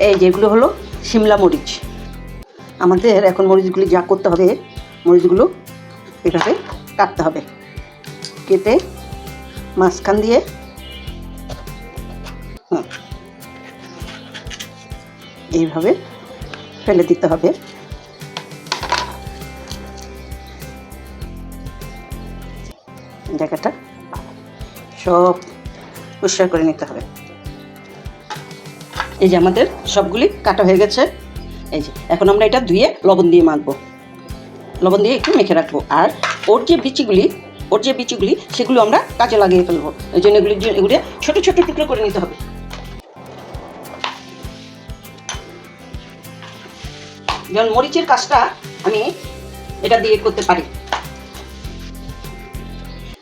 এই যেগুলো হলো শিমলা মরিচ। আমাদের এখন মরিচগুলি যা করতে হবে, মরিচগুলো এভাবে কাটতে হবে, কেটে মাঝখান দিয়ে এইভাবে ফেলে দিতে হবে। জায়গাটা সব পরিষ্কার করে নিতে হবে। এই যে আমাদের সবগুলি কাটা হয়ে গেছে। এই যে এখন আমরা এটা ধুয়ে লবণ দিয়ে মাখবো, লবণ দিয়ে একটু মেখে রাখবো। আর ওর যে বিচিগুলি সেগুলো আমরা কাজে লাগিয়ে ফেলবো। এই জন্য এগুলি ছোটো ছোটো টুকরো করে নিতে হবে। যেমন মরিচের কাজটা আমি এটা দিয়ে করতে পারি।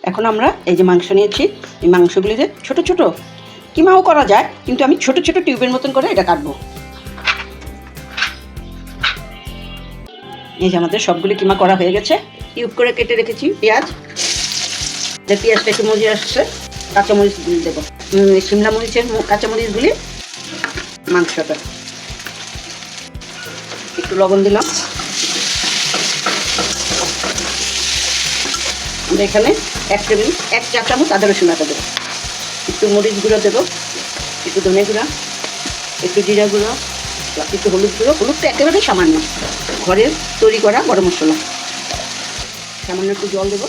এখন আমরা এই যে মাংস নিয়েছি, এই মাংসগুলিতে ছোট ছোট কিমাও করা যায়, কিন্তু আমি ছোট ছোট টিউবের মতন করে এটা কাটবো। এই যে আমাদের সবগুলি কিমা করা হয়ে গেছে। টিউব করে কেটে রেখেছি পেঁয়াজ। পেঁয়াজটা একটু মজে আসছে, কাঁচামরিচগুলি দেবো, শিমলা মরিচের কাঁচামরিচগুলি মাংসটা। একটু লবণ দিলাম। আমরা এখানে 1 চা চামচ আদা রসুন বাটা দেবো, একটু মরিচ গুঁড়ো দেবো, একটু ধনে গুঁড়া, একটু জিরা গুঁড়ো, একটু হলুদ গুঁড়ো। হলুদটা একেবারে সামান্য, ঘরের তৈরি করা গরম মশলা। সামান্য একটু জল দেবো।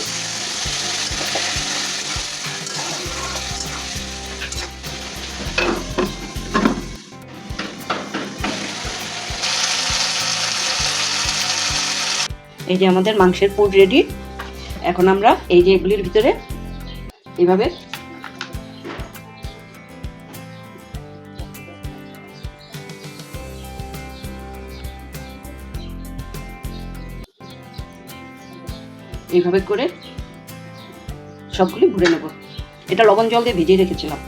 এই যে আমাদের মাংসের পুর রেডি। এখন আমরা এই যে এগুলির ভিতরে এইভাবে করে সবগুলি ভরে নেব। এটা লবণ জল দিয়ে ভিজিয়ে রেখেছিলাম।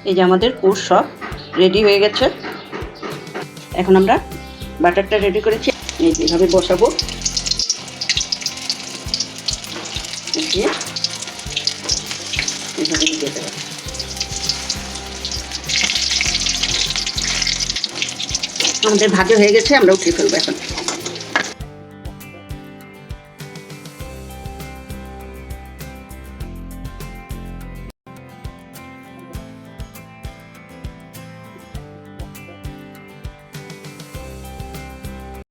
এই যে আমাদের পুর সব রেডি হয়ে গেছে। এখন আমরা বাটারটা রেডি করেছি, এইভাবে বসাবো। এইভাবে দিয়ে দেবো। আমাদের ভাজা হয়ে গেছে, আমরা উঠিয়ে ফেলবো এখন।